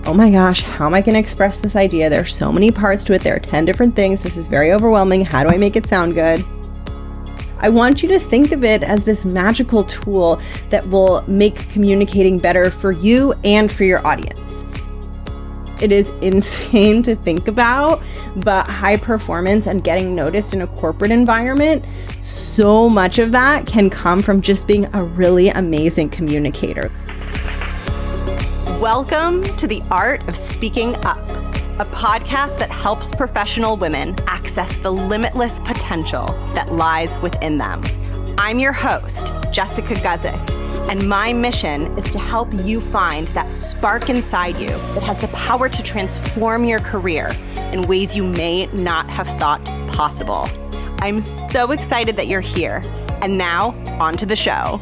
oh my gosh, how am I going to express this idea? There's so many parts to it. There are 10 different things. This is very overwhelming. How do I make it sound good? I want you to think of it as this magical tool that will make communicating better for you and for your audience. It is insane to think about, but high performance and getting noticed in a corporate environment, so much of that can come from just being a really amazing communicator. Welcome to the Art of Speaking Up, a podcast that helps professional women access the limitless potential that lies within them. I'm your host, Jessica Guzik, and my mission is to help you find that spark inside you that has the power to transform your career in ways you may not have thought possible. I'm so excited that you're here. And now, on to the show.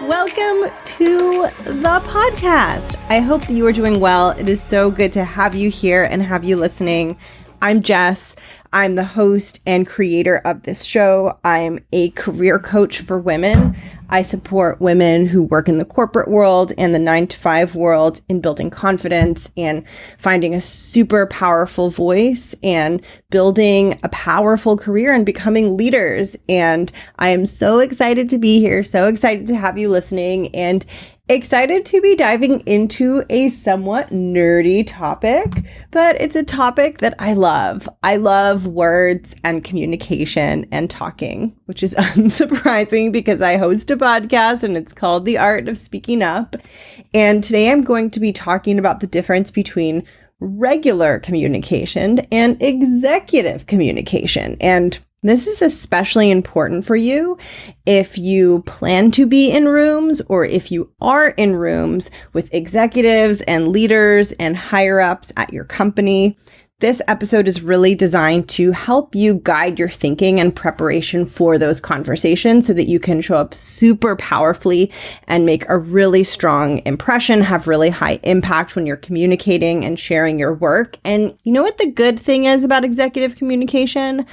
Welcome to the podcast. I hope that you are doing well. It is so good to have you here and have you listening. I'm Jess. I'm the host and creator of this show. I'm a career coach for women. I support women who work in the corporate world and the 9-to-5 world in building confidence and finding a super powerful voice and building a powerful career and becoming leaders. And I am so excited to be here, so excited to have you listening, and excited to be diving into a somewhat nerdy topic, but it's a topic that I love. I love words and communication and talking, which is unsurprising because I host a podcast and it's called The Art of Speaking Up. And today I'm going to be talking about the difference between regular communication and executive communication. And this is especially important for you if you plan to be in rooms or if you are in rooms with executives and leaders and higher ups at your company. This episode is really designed to help you guide your thinking and preparation for those conversations so that you can show up super powerfully and make a really strong impression, have really high impact when you're communicating and sharing your work. And you know what the good thing is about executive communication?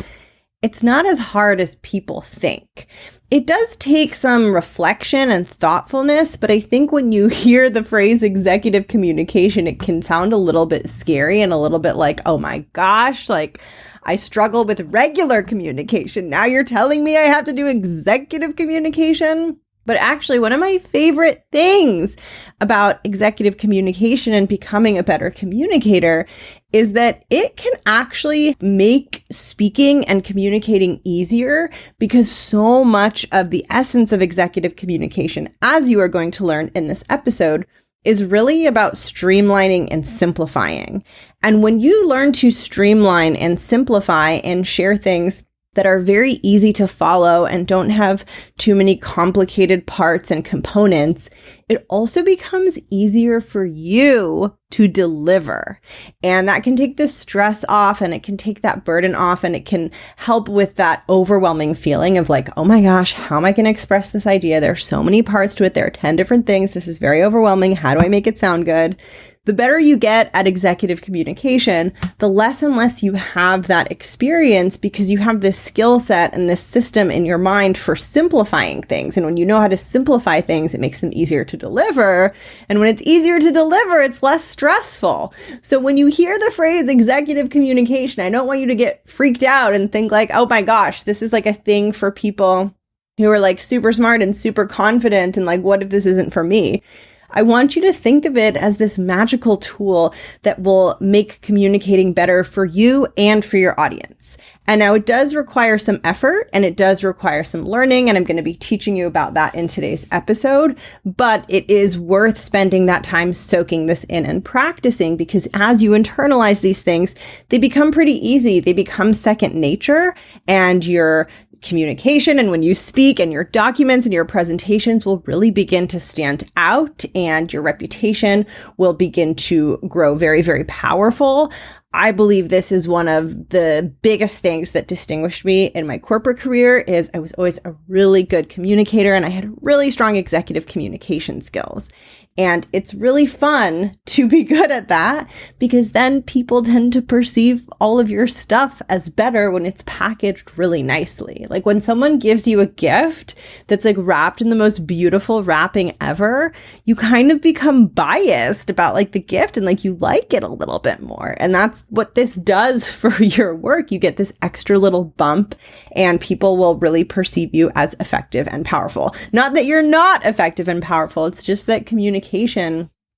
It's not as hard as people think. It does take some reflection and thoughtfulness, but I think when you hear the phrase executive communication, it can sound a little bit scary and a little bit like, oh my gosh, like I struggle with regular communication. Now you're telling me I have to do executive communication? But actually, one of my favorite things about executive communication and becoming a better communicator is that it can actually make speaking and communicating easier, because so much of the essence of executive communication, as you are going to learn in this episode, is really about streamlining and simplifying. And when you learn to streamline and simplify and share things that are very easy to follow and don't have too many complicated parts and components, it also becomes easier for you to deliver. And that can take the stress off, and it can take that burden off, and it can help with that overwhelming feeling of like, oh my gosh, how am I going to express this idea? There's so many parts to it. There are 10 different things. This is very overwhelming. How do I make it sound good? The better you get at executive communication, the less and less you have that experience, because you have this skill set and this system in your mind for simplifying things. And when you know how to simplify things, it makes them easier to deliver. And when it's easier to deliver, it's less stressful. So when you hear the phrase executive communication, I don't want you to get freaked out and think like, oh my gosh, this is like a thing for people who are like super smart and super confident. And like, what if this isn't for me? I want you to think of it as this magical tool that will make communicating better for you and for your audience. And now it does require some effort and it does require some learning, and I'm going to be teaching you about that in today's episode, but it is worth spending that time soaking this in and practicing, because as you internalize these things, they become pretty easy. They become second nature, and your communication and when you speak and your documents and your presentations will really begin to stand out, and your reputation will begin to grow very, very powerful. I believe this is one of the biggest things that distinguished me in my corporate career is I was always a really good communicator and I had really strong executive communication skills. And it's really fun to be good at that because then people tend to perceive all of your stuff as better when it's packaged really nicely. Like when someone gives you a gift that's like wrapped in the most beautiful wrapping ever, you kind of become biased about like the gift and like you like it a little bit more. And that's what this does for your work. You get this extra little bump and people will really perceive you as effective and powerful. Not that you're not effective and powerful. It's just that communication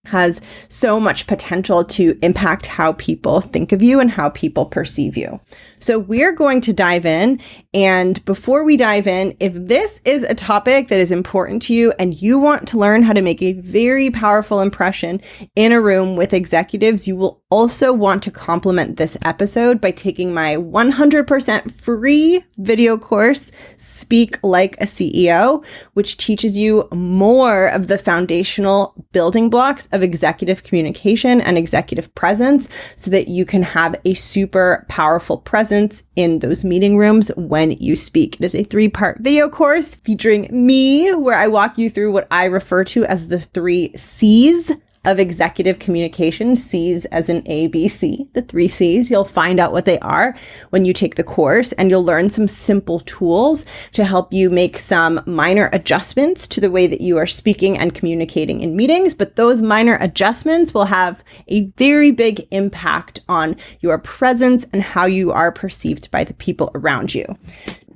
has so much potential to impact how people think of you and how people perceive you. So we're going to dive in. And before we dive in, if this is a topic that is important to you and you want to learn how to make a very powerful impression in a room with executives, you will also want to complement this episode by taking my 100% free video course, Speak Like a CEO, which teaches you more of the foundational building blocks of executive communication and executive presence so that you can have a super powerful presence in those meeting rooms when you speak. It is a 3-part video course featuring me where I walk you through what I refer to as the 3 C's of executive communication, C's as in ABC, the 3 C's. You'll find out what they are when you take the course, and you'll learn some simple tools to help you make some minor adjustments to the way that you are speaking and communicating in meetings. But those minor adjustments will have a very big impact on your presence and how you are perceived by the people around you.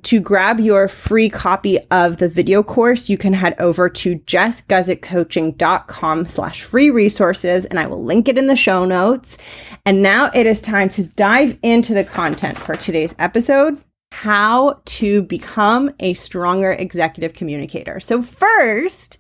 To grab your free copy of the video course, you can head over to jessguzikcoaching.com/free resources, and I will link it in the show notes. And now it is time to dive into the content for today's episode, how to become a stronger executive communicator. So first,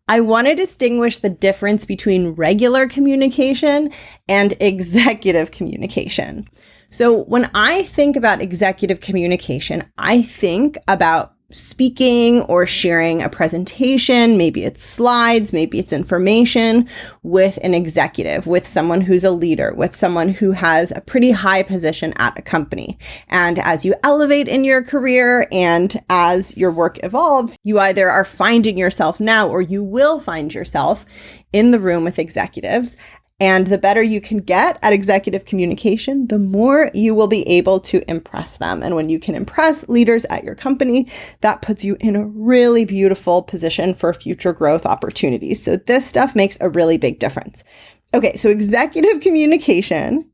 I want to distinguish the difference between regular communication and executive communication. So when I think about executive communication, I think about speaking or sharing a presentation, maybe it's slides, maybe it's information with an executive, with someone who's a leader, with someone who has a pretty high position at a company. And as you elevate in your career and as your work evolves, you either are finding yourself now or you will find yourself in the room with executives. And the better you can get at executive communication, the more you will be able to impress them. And when you can impress leaders at your company, that puts you in a really beautiful position for future growth opportunities. So this stuff makes a really big difference. Okay, so executive communication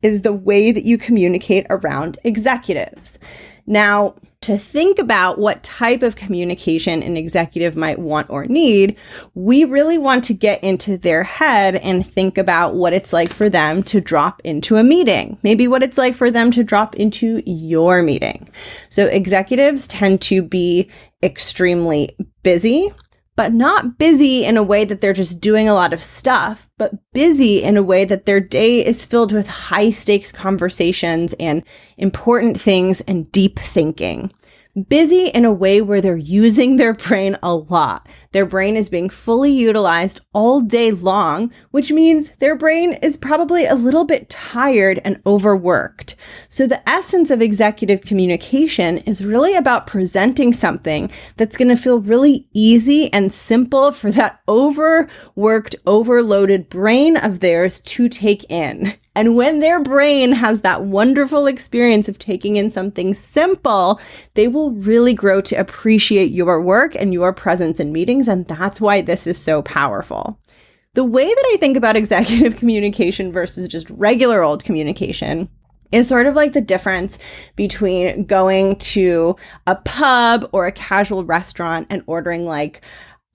is the way that you communicate around executives. Now, to think about what type of communication an executive might want or need, we really want to get into their head and think about what it's like for them to drop into a meeting, maybe what it's like for them to drop into your meeting. So executives tend to be extremely busy, but not busy in a way that they're just doing a lot of stuff, but busy in a way that their day is filled with high stakes conversations and important things and deep thinking. Busy in a way where they're using their brain a lot. Their brain is being fully utilized all day long, which means their brain is probably a little bit tired and overworked. So the essence of executive communication is really about presenting something that's going to feel really easy and simple for that overworked, overloaded brain of theirs to take in. And when their brain has that wonderful experience of taking in something simple, they will really grow to appreciate your work and your presence in meetings. And that's why this is so powerful. The way that I think about executive communication versus just regular old communication is sort of like the difference between going to a pub or a casual restaurant and ordering like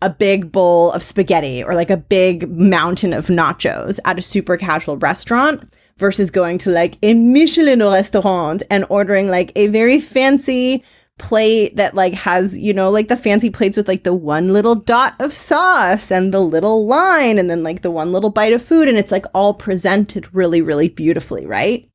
a big bowl of spaghetti or like a big mountain of nachos at a super casual restaurant versus going to like a Michelin restaurant and ordering like a very fancy plate that like has, you know, like the fancy plates with like the one little dot of sauce and the little line and then like the one little bite of food. And it's like all presented really, really beautifully, right?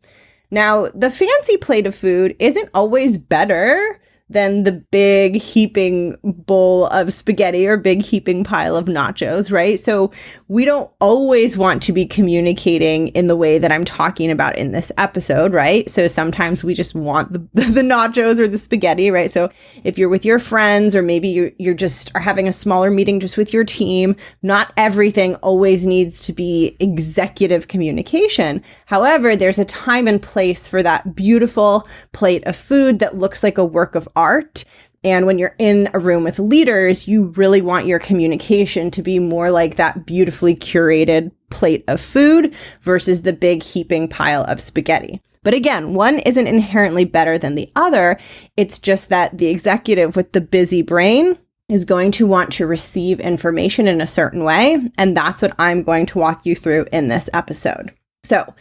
Now, the fancy plate of food isn't always better than the big heaping bowl of spaghetti or big heaping pile of nachos, right? So we don't always want to be communicating in the way that I'm talking about in this episode, right? So sometimes we just want the nachos or the spaghetti, right? So if you're with your friends, or maybe you're just are having a smaller meeting just with your team, not everything always needs to be executive communication. However, there's a time and place for that beautiful plate of food that looks like a work of art. And when you're in a room with leaders, you really want your communication to be more like that beautifully curated plate of food versus the big heaping pile of spaghetti. But again, one isn't inherently better than the other. It's just that the executive with the busy brain is going to want to receive information in a certain way. And that's what I'm going to walk you through in this episode. So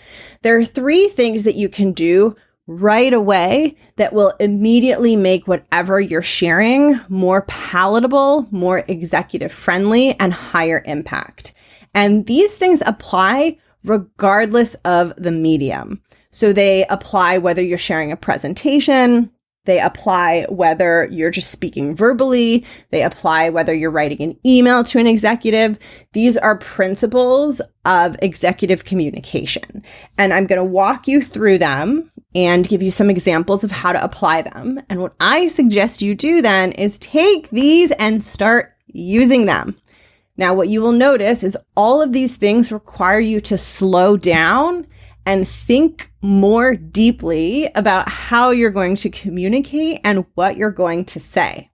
there are 3 things that you can do right away that will immediately make whatever you're sharing more palatable, more executive friendly, and higher impact. And these things apply regardless of the medium. So they apply whether you're sharing a presentation, they apply whether you're just speaking verbally, they apply whether you're writing an email to an executive. These are principles of executive communication. And I'm going to walk you through them and give you some examples of how to apply them. And what I suggest you do then is take these and start using them. Now, what you will notice is all of these things require you to slow down and think more deeply about how you're going to communicate and what you're going to say.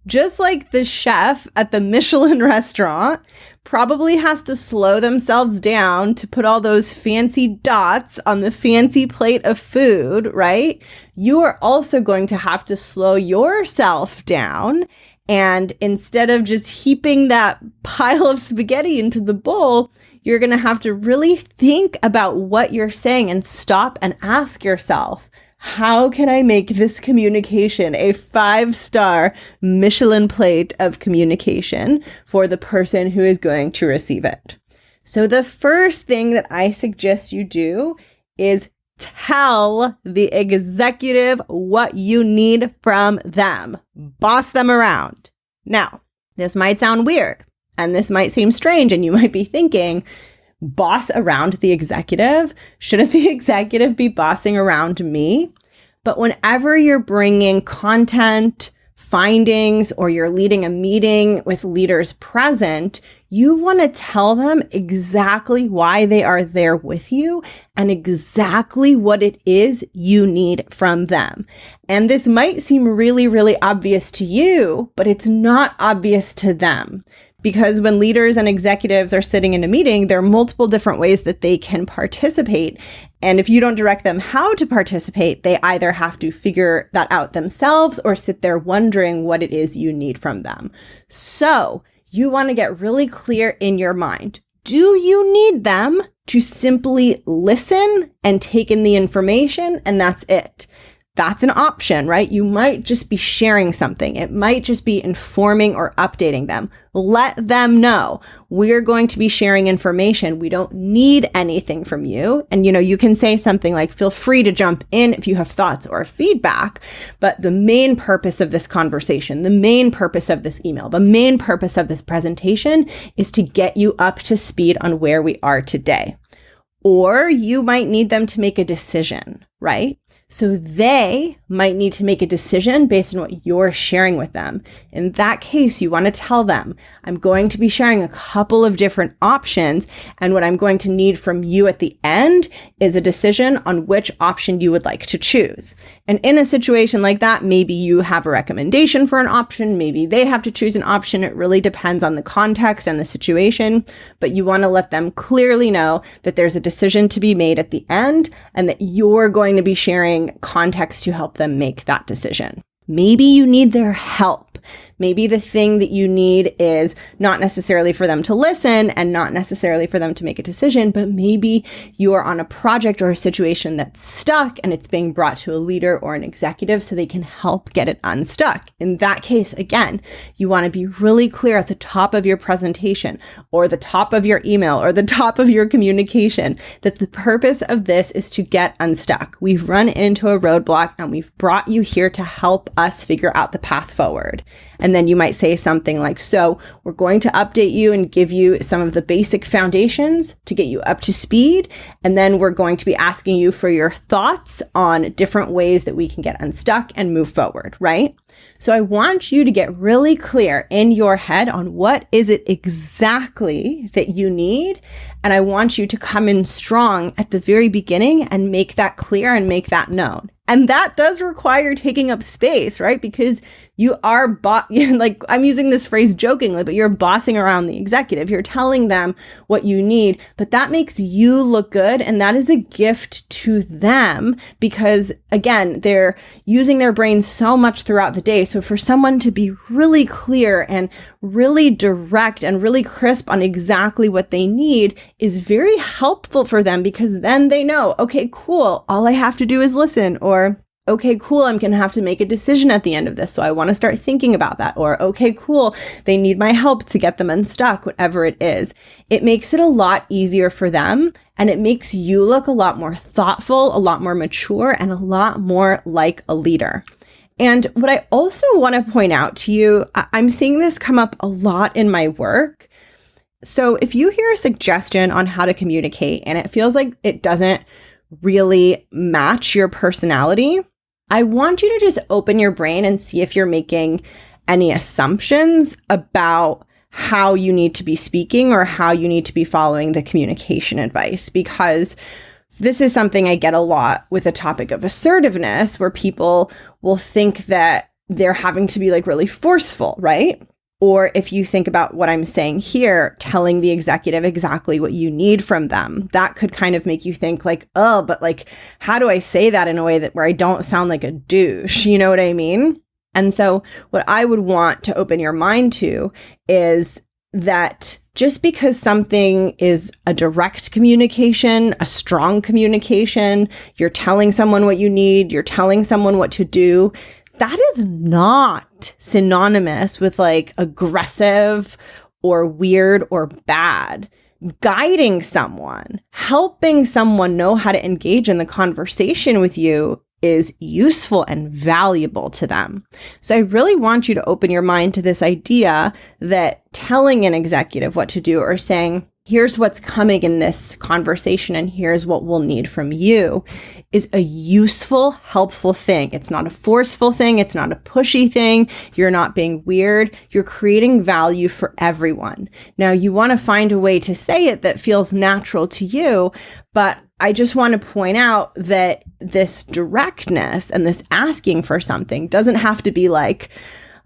Just like the chef at the Michelin restaurant probably has to slow themselves down to put all those fancy dots on the fancy plate of food, right? You are also going to have to slow yourself down. And instead of just heaping that pile of spaghetti into the bowl, you're going to have to really think about what you're saying and stop and ask yourself, how can I make this communication a 5-star Michelin plate of communication for the person who is going to receive it? So the first thing that I suggest you do is tell the executive what you need from them. Boss them around. Now, this might sound weird and this might seem strange, and you might be thinking, boss around the executive? Shouldn't the executive be bossing around me? But whenever you're bringing content, findings, or you're leading a meeting with leaders present, you want to tell them exactly why they are there with you and exactly what it is you need from them. And this might seem really, really obvious to you, but it's not obvious to them. Because when leaders and executives are sitting in a meeting, there are multiple different ways that they can participate. And if you don't direct them how to participate, they either have to figure that out themselves or sit there wondering what it is you need from them. So you want to get really clear in your mind. Do you need them to simply listen and take in the information, and that's it? That's an option, right? You might just be sharing something. It might just be informing or updating them. Let them know we're going to be sharing information. We don't need anything from you. And, you can say something like, feel free to jump in if you have thoughts or feedback. But the main purpose of this conversation, the main purpose of this email, the main purpose of this presentation is to get you up to speed on where we are today. Or you might need them to make a decision, right? So they might need to make a decision based on what you're sharing with them. In that case, you want to tell them, I'm going to be sharing a couple of different options, and what I'm going to need from you at the end is a decision on which option you would like to choose. And in a situation like that, maybe you have a recommendation for an option, maybe they have to choose an option. It really depends on the context and the situation, but you want to let them clearly know that there's a decision to be made at the end and that you're going to be sharing context to help them make that decision. Maybe you need their help. Maybe the thing that you need is not necessarily for them to listen and not necessarily for them to make a decision, but maybe you are on a project or a situation that's stuck and it's being brought to a leader or an executive so they can help get it unstuck. In that case, again, you want to be really clear at the top of your presentation or the top of your email or the top of your communication that the purpose of this is to get unstuck. We've run into a roadblock and we've brought you here to help us figure out the path forward. And then you might say something like, so we're going to update you and give you some of the basic foundations to get you up to speed. And then we're going to be asking you for your thoughts on different ways that we can get unstuck and move forward, right? So I want you to get really clear in your head on what is it exactly that you need. And I want you to come in strong at the very beginning and make that clear and make that known. And that does require taking up space, right? Because you are, like I'm using this phrase jokingly, but you're bossing around the executive. You're telling them what you need, but that makes you look good. And that is a gift to them because, again, they're using their brain so much throughout the day. So for someone to be really clear and really direct and really crisp on exactly what they need is very helpful for them because then they know, okay, cool, all I have to do is listen, or okay, cool, I'm going to have to make a decision at the end of this, so I want to start thinking about that. Or, okay, cool, they need my help to get them unstuck, whatever it is. It makes it a lot easier for them, and it makes you look a lot more thoughtful, a lot more mature, and a lot more like a leader. And what I also want to point out to you, I'm seeing this come up a lot in my work. So if you hear a suggestion on how to communicate and it feels like it doesn't really match your personality, I want you to just open your brain and see if you're making any assumptions about how you need to be speaking or how you need to be following the communication advice, because this is something I get a lot with the topic of assertiveness, where people will think that they're having to be like really forceful, right? Or if you think about what I'm saying here, telling the executive exactly what you need from them, that could kind of make you think like, oh, but like, how do I say that in a way that where I don't sound like a douche? You know what I mean? And so what I would want to open your mind to is that just because something is a direct communication, a strong communication, you're telling someone what you need, you're telling someone what to do, that is not synonymous with like aggressive or weird or bad. Guiding someone, helping someone know how to engage in the conversation with you is useful and valuable to them. So I really want you to open your mind to this idea that telling an executive what to do or saying, here's what's coming in this conversation and here's what we'll need from you is a useful, helpful thing. It's not a forceful thing. It's not a pushy thing. You're not being weird. You're creating value for everyone. Now, you want to find a way to say it that feels natural to you, but I just want to point out that this directness and this asking for something doesn't have to be like,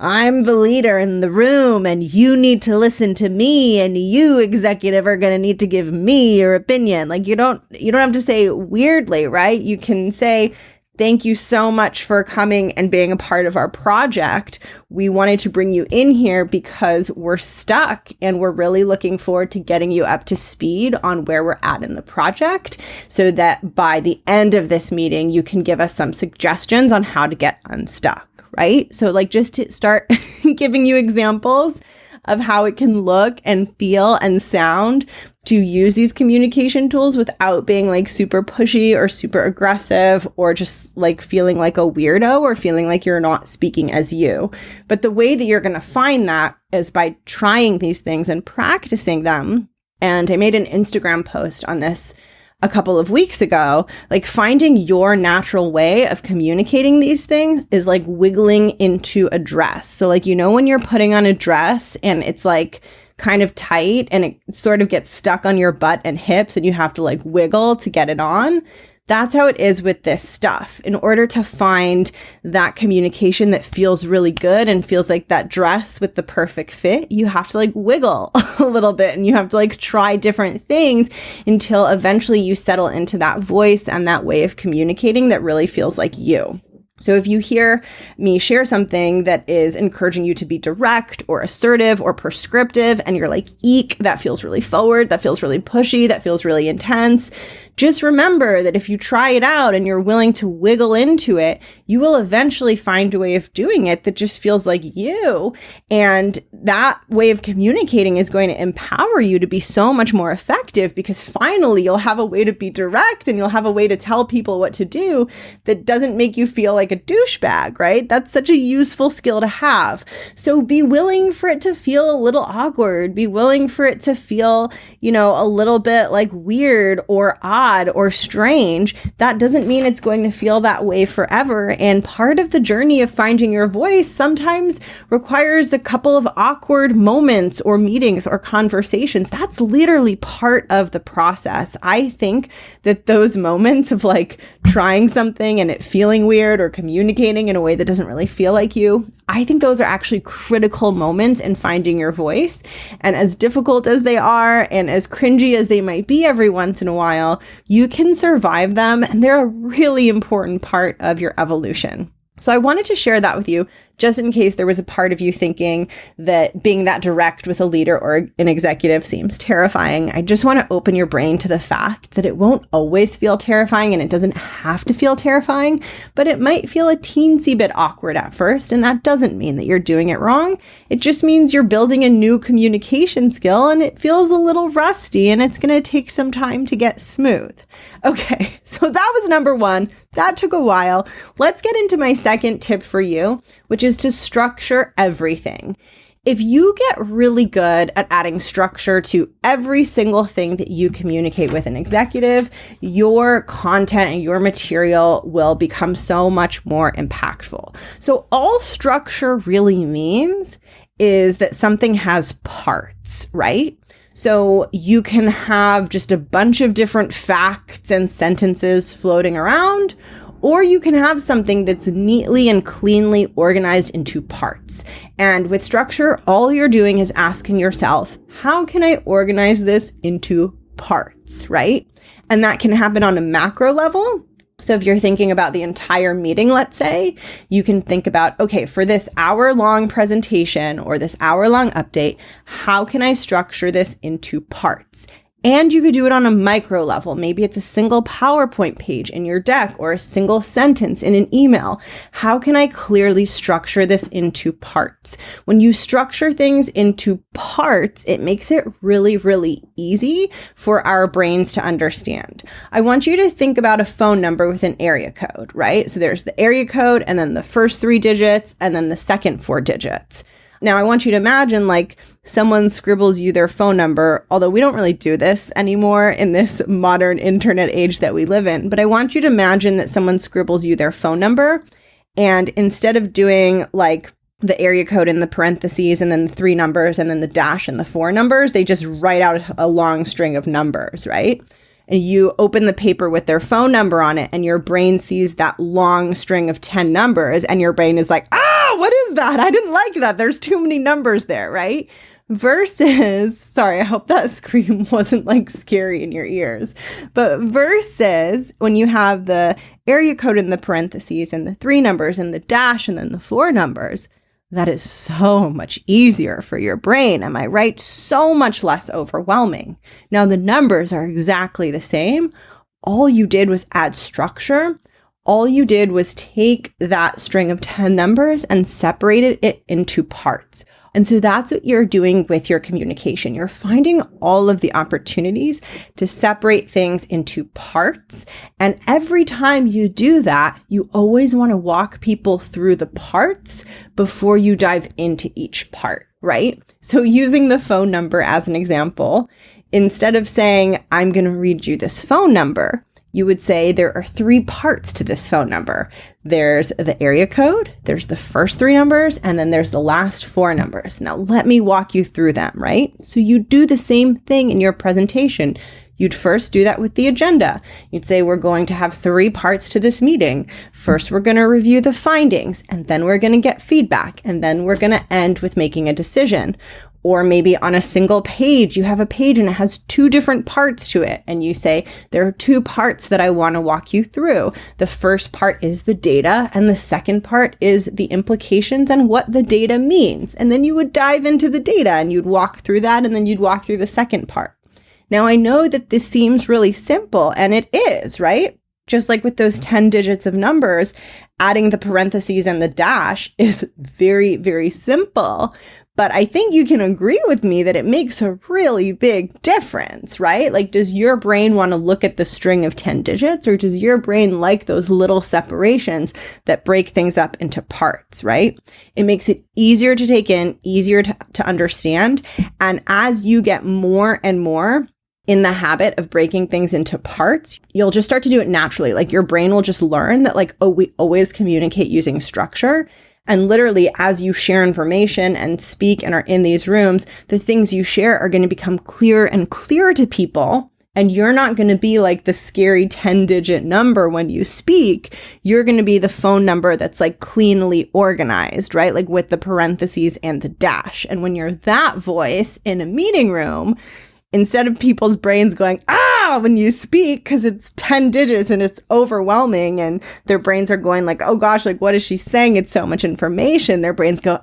I'm the leader in the room and you need to listen to me and you, executive, are going to need to give me your opinion. Like you don't have to say it weirdly, right? You can say, thank you so much for coming and being a part of our project. We wanted to bring you in here because we're stuck and we're really looking forward to getting you up to speed on where we're at in the project so that by the end of this meeting, you can give us some suggestions on how to get unstuck. Right? So like just to start giving you examples of how it can look and feel and sound to use these communication tools without being like super pushy or super aggressive or just like feeling like a weirdo or feeling like you're not speaking as you. But the way that you're going to find that is by trying these things and practicing them. And I made an Instagram post on this a couple of weeks ago, like finding your natural way of communicating these things is like wiggling into a dress. So like, you know, when you're putting on a dress and it's like kind of tight and it sort of gets stuck on your butt and hips and you have to like wiggle to get it on. That's how it is with this stuff. In order to find that communication that feels really good and feels like that dress with the perfect fit, you have to like wiggle a little bit and you have to like try different things until eventually you settle into that voice and that way of communicating that really feels like you. So if you hear me share something that is encouraging you to be direct or assertive or prescriptive, and you're like, eek, that feels really forward, that feels really pushy, that feels really intense, just remember that if you try it out and you're willing to wiggle into it, you will eventually find a way of doing it that just feels like you. And that way of communicating is going to empower you to be so much more effective, because finally you'll have a way to be direct and you'll have a way to tell people what to do that doesn't make you feel like a douchebag, right? That's such a useful skill to have. So be willing for it to feel a little awkward. Be willing for it to feel, a little bit like weird or odd or strange. That doesn't mean it's going to feel that way forever. And part of the journey of finding your voice sometimes requires a couple of awkward moments or meetings or conversations. That's literally part of the process. I think that those moments of like trying something and it feeling weird or communicating in a way that doesn't really feel like you, I think those are actually critical moments in finding your voice. And as difficult as they are and as cringy as they might be every once in a while, you can survive them, and they're a really important part of your evolution. So I wanted to share that with you, just in case there was a part of you thinking that being that direct with a leader or an executive seems terrifying. I just want to open your brain to the fact that it won't always feel terrifying, and it doesn't have to feel terrifying, but it might feel a teensy bit awkward at first. And that doesn't mean that you're doing it wrong. It just means you're building a new communication skill, and it feels a little rusty, and it's going to take some time to get smooth. Okay, so that was number one. That took a while. Let's get into my second tip for you, which is to structure everything. If you get really good at adding structure to every single thing that you communicate with an executive, your content and your material will become so much more impactful. So all structure really means is that something has parts, right? So you can have just a bunch of different facts and sentences floating around, or you can have something that's neatly and cleanly organized into parts. And with structure, all you're doing is asking yourself, how can I organize this into parts, right? And that can happen on a macro level. So if you're thinking about the entire meeting, let's say, you can think about, okay, for this hour-long presentation or this hour-long update, how can I structure this into parts? And you could do it on a micro level. Maybe it's a single PowerPoint page in your deck or a single sentence in an email. How can I clearly structure this into parts? When you structure things into parts, it makes it really, really easy for our brains to understand. I want you to think about a phone number with an area code, right? So there's the area code and then the first 3 digits and then the second 4 digits. Now, I want you to imagine like someone scribbles you their phone number, although we don't really do this anymore in this modern internet age that we live in. But I want you to imagine that someone scribbles you their phone number, and instead of doing like the area code in the parentheses and then the 3 numbers and then the dash and the 4 numbers, they just write out a long string of numbers, right? And you open the paper with their phone number on it, and your brain sees that long string of 10 numbers, and your brain is like, what is that? I didn't like that. There's too many numbers there, right? Versus, sorry, I hope that scream wasn't like scary in your ears, but versus when you have the area code in the parentheses and the 3 numbers and the dash and then the 4 numbers, that is so much easier for your brain. Am I right? So much less overwhelming. Now the numbers are exactly the same. All you did was add structure. All you did was take that string of 10 numbers and separated it into parts. And so that's what you're doing with your communication. You're finding all of the opportunities to separate things into parts. And every time you do that, you always want to walk people through the parts before you dive into each part, right? So using the phone number as an example, instead of saying, I'm going to read you this phone number, you would say there are 3 parts to this phone number. There's the area code, there's the first 3 numbers, and then there's the last 4 numbers. Now let me walk you through them, right? So you do the same thing in your presentation. You'd first do that with the agenda. You'd say, we're going to have 3 parts to this meeting. First, we're going to review the findings, and then we're going to get feedback, and then we're going to end with making a decision. Or maybe on a single page, you have a page and it has 2 different parts to it. And you say, there are 2 parts that I want to walk you through. The first part is the data, and the second part is the implications and what the data means. And then you would dive into the data and you'd walk through that, and then you'd walk through the second part. Now, I know that this seems really simple, and it is, right? Just like with those 10 digits of numbers, adding the parentheses and the dash is very, very simple. But I think you can agree with me that it makes a really big difference, right? Like, does your brain want to look at the string of 10 digits, or does your brain like those little separations that break things up into parts, right? It makes it easier to take in, easier to understand. And as you get more and more in the habit of breaking things into parts, you'll just start to do it naturally. Like, your brain will just learn that, like, oh, we always communicate using structure. And literally, as you share information and speak and are in these rooms, the things you share are going to become clearer and clearer to people. And you're not going to be like the scary 10-digit number when you speak. You're going to be the phone number that's like cleanly organized, right? Like with the parentheses and the dash. And when you're that voice in a meeting room, instead of people's brains going, when you speak, because it's 10 digits and it's overwhelming, and their brains are going like, oh gosh, like what is she saying? It's so much information. Their brains go,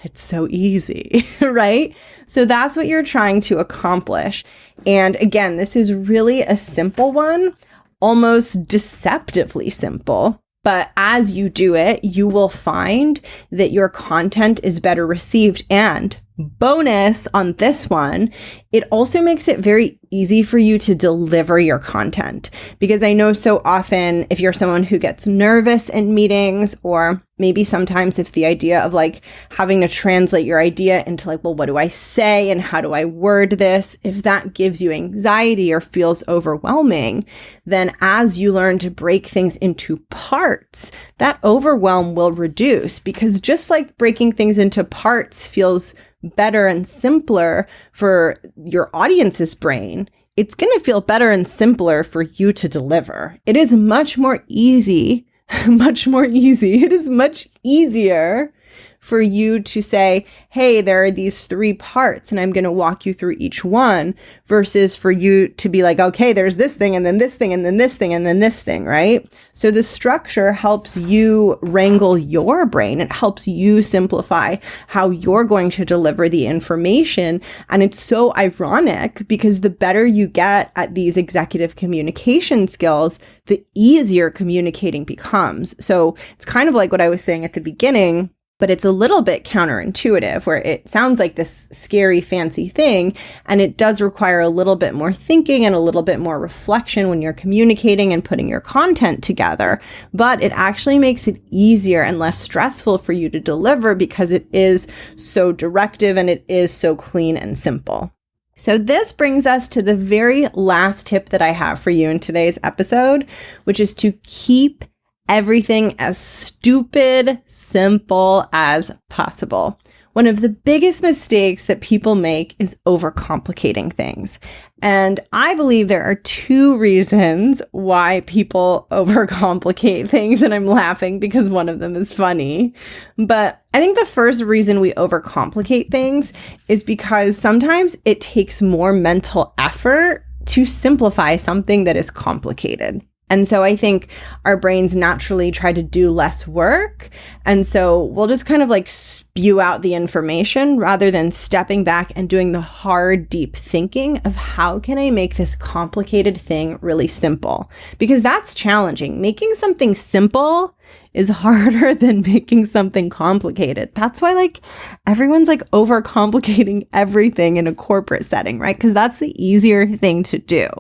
it's so easy, right? So that's what you're trying to accomplish. And again, this is really a simple one, almost deceptively simple. But as you do it, you will find that your content is better received. And bonus on this one, it also makes it very easy for you to deliver your content. Because I know so often if you're someone who gets nervous in meetings, or maybe sometimes if the idea of like having to translate your idea into like, well, what do I say and how do I word this? If that gives you anxiety or feels overwhelming, then as you learn to break things into parts, that overwhelm will reduce. Because just like breaking things into parts feels better and simpler for your audience's brain, it's going to feel better and simpler for you to deliver. It is much more easy, It is much easier for you to say, hey, there are these 3 parts and I'm going to walk you through each one, versus for you to be like, okay, there's this thing and then this thing and then this thing and then this thing, right? So the structure helps you wrangle your brain. It helps you simplify how you're going to deliver the information. And it's so ironic because the better you get at these executive communication skills, the easier communicating becomes. So it's kind of like what I was saying at the beginning, but it's a little bit counterintuitive, where it sounds like this scary, fancy thing, and it does require a little bit more thinking and a little bit more reflection when you're communicating and putting your content together. But it actually makes it easier and less stressful for you to deliver because it is so directive and it is so clean and simple. So this brings us to the very last tip that I have for you in today's episode, which is to keep everything as stupid simple as possible. One of the biggest mistakes that people make is overcomplicating things. And I believe there are 2 reasons why people overcomplicate things, and I'm laughing because one of them is funny. But I think the first reason we overcomplicate things is because sometimes it takes more mental effort to simplify something that is complicated. And so I think our brains naturally try to do less work. And so we'll just kind of like spew out the information rather than stepping back and doing the hard, deep thinking of how can I make this complicated thing really simple? Because that's challenging. Making something simple is harder than making something complicated. That's why like everyone's like overcomplicating everything in a corporate setting, right? Because that's the easier thing to do.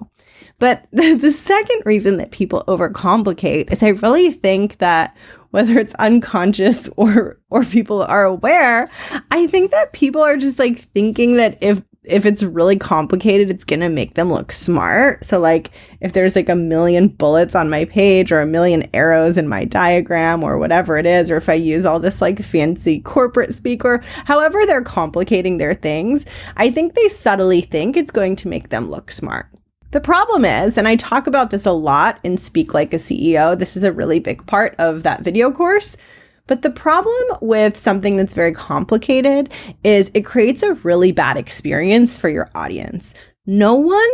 But the second reason that people overcomplicate is I really think that whether it's unconscious or people are aware, I think that people are just like thinking that if it's really complicated, it's going to make them look smart. So like if there's like 1,000,000 bullets on my page or 1,000,000 arrows in my diagram or whatever it is, or if I use all this like fancy corporate speak or however they're complicating their things, I think they subtly think it's going to make them look smart. The problem is, and I talk about this a lot in Speak Like a CEO, this is a really big part of that video course, but the problem with something that's very complicated is it creates a really bad experience for your audience. No one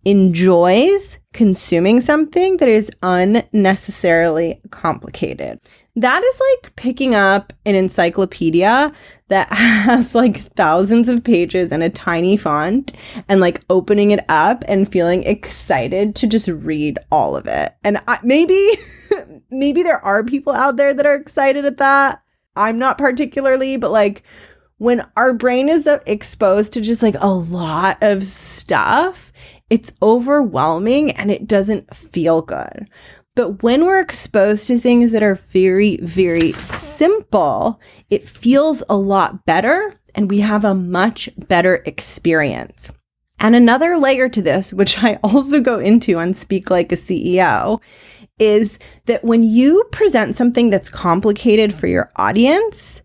enjoys consuming something that is unnecessarily complicated. That is like picking up an encyclopedia that has like thousands of pages and a tiny font and like opening it up and feeling excited to just read all of it. And maybe there are people out there that are excited at that. I'm not particularly, but like when our brain is exposed to just like a lot of stuff, it's overwhelming and it doesn't feel good. But when we're exposed to things that are very, very simple, it feels a lot better and we have a much better experience. And another layer to this, which I also go into on Speak Like a CEO, is that when you present something that's complicated for your audience,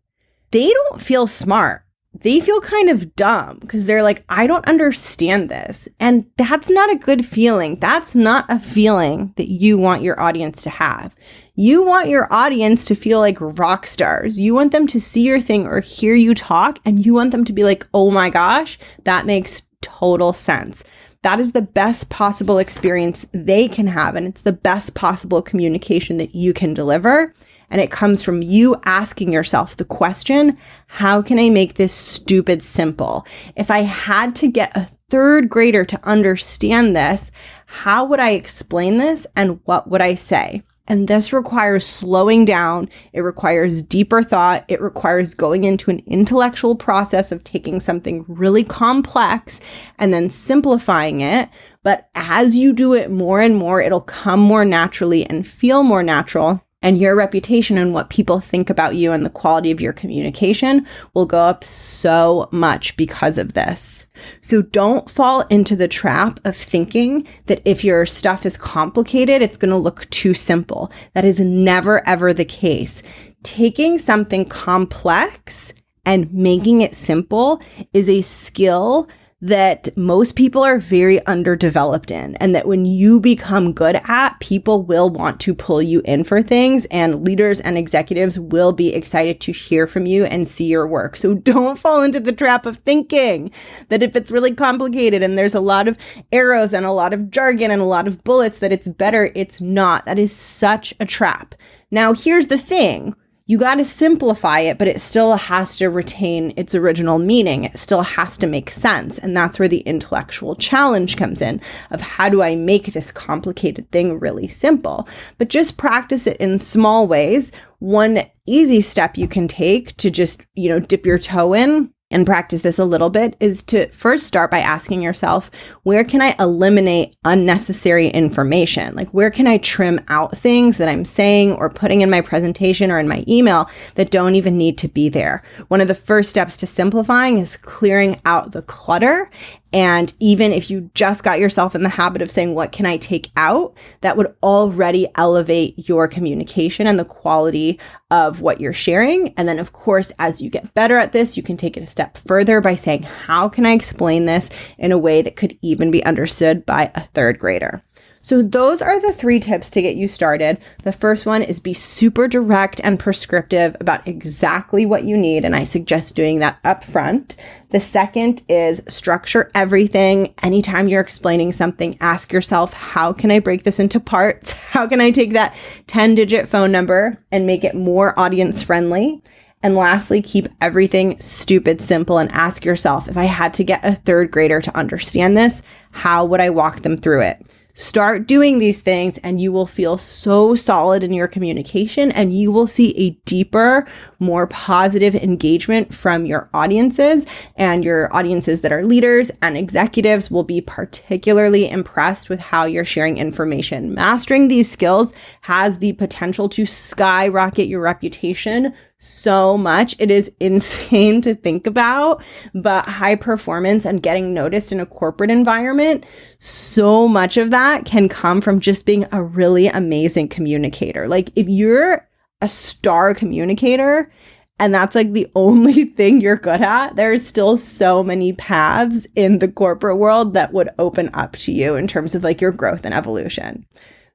they don't feel smart. They feel kind of dumb because they're like, I don't understand this. And that's not a good feeling. That's not a feeling that you want your audience to have. You want your audience to feel like rock stars. You want them to see your thing or hear you talk, and you want them to be like, oh my gosh, that makes total sense. That is the best possible experience they can have. And it's the best possible communication that you can deliver. And it comes from you asking yourself the question, how can I make this stupid simple? If I had to get a third grader to understand this, how would I explain this and what would I say? And this requires slowing down. It requires deeper thought. It requires going into an intellectual process of taking something really complex and then simplifying it. But as you do it more and more, it'll come more naturally and feel more natural. And your reputation and what people think about you and the quality of your communication will go up so much because of this. So don't fall into the trap of thinking that if your stuff is complicated, it's going to look too simple. That is never, ever the case. Taking something complex and making it simple is a skill that most people are very underdeveloped in, and that when you become good at, people will want to pull you in for things, and leaders and executives will be excited to hear from you and see your work. So don't fall into the trap of thinking that if it's really complicated and there's a lot of arrows and a lot of jargon and a lot of bullets, that it's better. It's not. That is such a trap. Now, here's the thing. You got to simplify it, but it still has to retain its original meaning. It still has to make sense. And that's where the intellectual challenge comes in of how do I make this complicated thing really simple? But just practice it in small ways. One easy step you can take to just, dip your toe in and practice this a little bit is to first start by asking yourself, where can I eliminate unnecessary information? Like, where can I trim out things that I'm saying or putting in my presentation or in my email that don't even need to be there? One of the first steps to simplifying is clearing out the clutter. And even if you just got yourself in the habit of saying, what can I take out? That would already elevate your communication and the quality of what you're sharing. And then, of course, as you get better at this, you can take it a step further by saying, how can I explain this in a way that could even be understood by a third grader? So those are the 3 tips to get you started. The first one is be super direct and prescriptive about exactly what you need. And I suggest doing that up front. The second is structure everything. Anytime you're explaining something, ask yourself, how can I break this into parts? How can I take that 10-digit phone number and make it more audience friendly? And lastly, keep everything stupid simple and ask yourself, if I had to get a third grader to understand this, how would I walk them through it? Start doing these things and you will feel so solid in your communication, and you will see a deeper, more positive engagement from your audiences, and your audiences that are leaders and executives will be particularly impressed with how you're sharing information. Mastering these skills has the potential to skyrocket your reputation so much. It is insane to think about, but high performance and getting noticed in a corporate environment, so much of that can come from just being a really amazing communicator. Like, if you're a star communicator and that's like the only thing you're good at, there's still so many paths in the corporate world that would open up to you in terms of like your growth and evolution.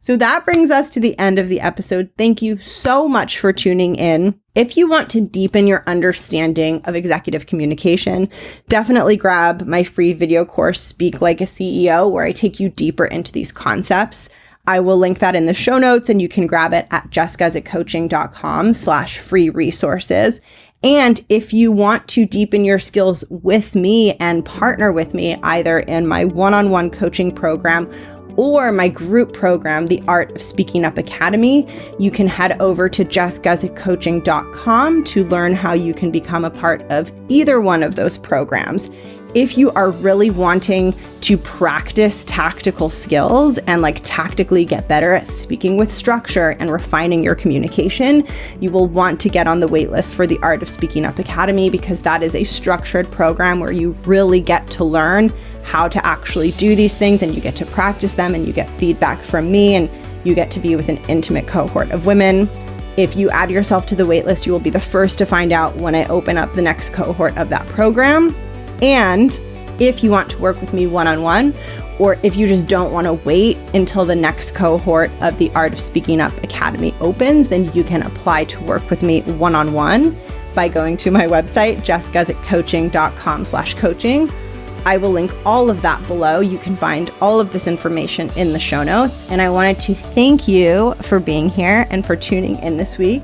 So that brings us to the end of the episode. Thank you so much for tuning in. If you want to deepen your understanding of executive communication, definitely grab my free video course, Speak Like a CEO, where I take you deeper into these concepts. I will link that in the show notes, and you can grab it at jessguzikcoaching.com/free resources. And if you want to deepen your skills with me and partner with me, either in my one-on-one coaching program or my group program, the Art of Speaking Up Academy, you can head over to jessguzikcoaching.com to learn how you can become a part of either one of those programs. If you are really wanting to practice tactical skills and like tactically get better at speaking with structure and refining your communication, you will want to get on the waitlist for the Art of Speaking Up Academy, because that is a structured program where you really get to learn how to actually do these things, and you get to practice them, and you get feedback from me, and you get to be with an intimate cohort of women. If you add yourself to the waitlist, you will be the first to find out when I open up the next cohort of that program. And if you want to work with me one-on-one, or if you just don't want to wait until the next cohort of the Art of Speaking Up Academy opens, then you can apply to work with me one-on-one by going to my website, jessguzikcoaching.com/coaching. I will link all of that below. You can find all of this information in the show notes. And I wanted to thank you for being here and for tuning in this week.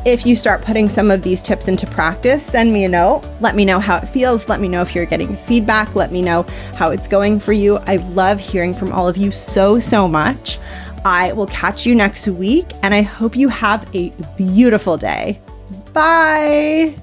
If you start putting some of these tips into practice, send me a note. Let me know how it feels. Let me know if you're getting feedback. Let me know how it's going for you. I love hearing from all of you so, so much. I will catch you next week, and I hope you have a beautiful day. Bye.